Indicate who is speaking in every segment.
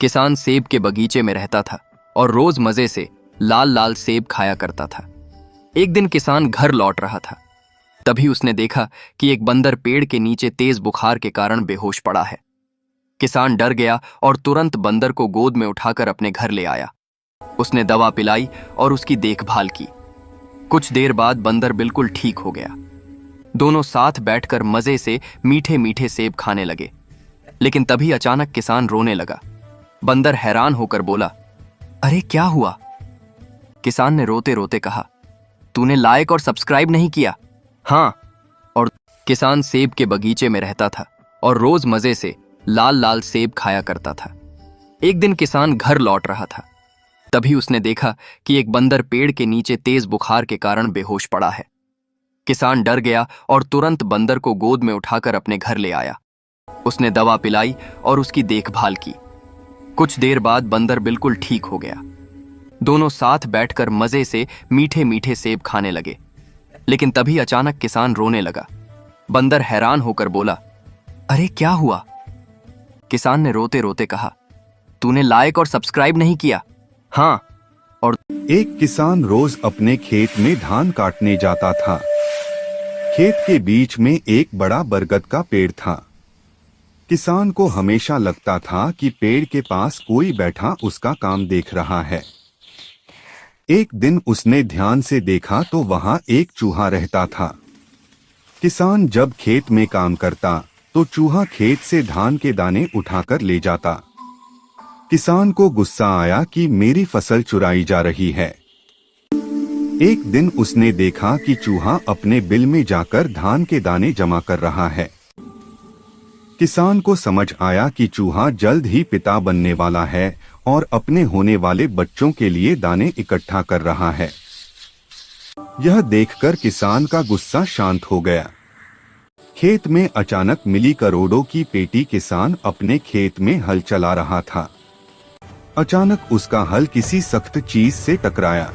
Speaker 1: किसान सेब के बगीचे में रहता था और रोज मजे से लाल लाल सेब खाया करता था। एक दिन किसान घर लौट रहा था, तभी उसने देखा कि एक बंदर पेड़ के नीचे तेज बुखार के कारण बेहोश पड़ा है। किसान डर गया और तुरंत बंदर को गोद में उठाकर अपने घर ले आया। उसने दवा पिलाई और उसकी देखभाल की। कुछ देर बाद बंदर बिल्कुल ठीक हो गया। दोनों साथ बैठकर मजे से मीठे मीठे सेब खाने लगे। लेकिन तभी अचानक किसान रोने लगा। बंदर हैरान होकर बोला, अरे क्या हुआ? किसान ने रोते रोते कहा, तूने लाइक और सब्सक्राइब नहीं किया। हाँ। और किसान सेब के बगीचे में रहता था और रोज मजे से लाल लाल सेब खाया करता था। एक दिन किसान घर लौट रहा था, तभी उसने देखा कि एक बंदर पेड़ के नीचे तेज बुखार के कारण बेहोश पड़ा है। किसान डर गया और तुरंत बंदर को गोद में उठाकर अपने घर ले आया। उसने दवा पिलाई और उसकी देखभाल की। कुछ देर बाद बंदर बिल्कुल ठीक हो गया। दोनों साथ बैठकर मजे से मीठे मीठे सेब खाने लगे। लेकिन तभी अचानक किसान रोने लगा। बंदर हैरान होकर बोला, अरे क्या हुआ? किसान ने रोते रोते कहा, तूने लाइक और सब्सक्राइब नहीं किया। हाँ। और
Speaker 2: एक किसान रोज अपने खेत में धान काटने जाता था। खेत के बीच में एक बड़ा बरगद का पेड़ था। किसान को हमेशा लगता था कि पेड़ के पास कोई बैठा उसका काम देख रहा है। एक दिन उसने ध्यान से देखा तो वहां एक चूहा रहता था। किसान जब खेत में काम करता तो चूहा खेत से धान के दाने उठाकर ले जाता। किसान को गुस्सा आया कि मेरी फसल चुराई जा रही है। एक दिन उसने देखा कि चूहा अपने बिल में जाकर धान के दाने जमा कर रहा है। किसान को समझ आया कि चूहा जल्द ही पिता बनने वाला है और अपने होने वाले बच्चों के लिए दाने इकट्ठा कर रहा है। यह देखकर किसान का गुस्सा शांत हो गया। खेत में अचानक मिली करोड़ों की पेटी। किसान अपने खेत में हल चला रहा था। अचानक उसका हल किसी सख्त चीज से टकराया।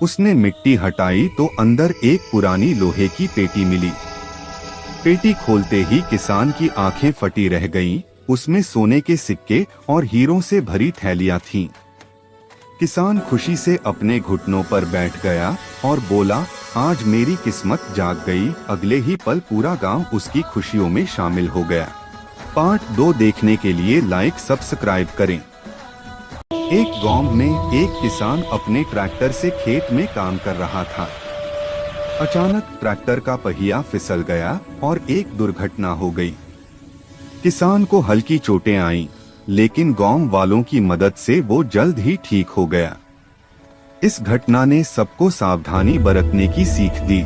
Speaker 2: उसने मिट्टी हटाई तो अंदर एक पुरानी लोहे की पेटी मिली। पेटी खोलते ही किसान की आंखें फटी रह गईं। उसमें सोने के सिक्के और हीरों से भरी थैलियां थीं। किसान खुशी से अपने घुटनों पर बैठ गया और बोला, आज मेरी किस्मत जाग गई। अगले ही पल पूरा गांव उसकी खुशियों में शामिल हो गया। पार्ट 2 देखने के लिए लाइक सब्सक्राइब करें। एक गांव में एक किसान अपने ट्रैक्टर से खेत में काम कर रहा था। अचानक ट्रैक्टर का पहिया फिसल गया और एक दुर्घटना हो गई। किसान को हल्की चोटें आईं, लेकिन गांव वालों की मदद से वो जल्द ही ठीक हो गया। इस घटना ने सबको सावधानी बरतने की सीख दी।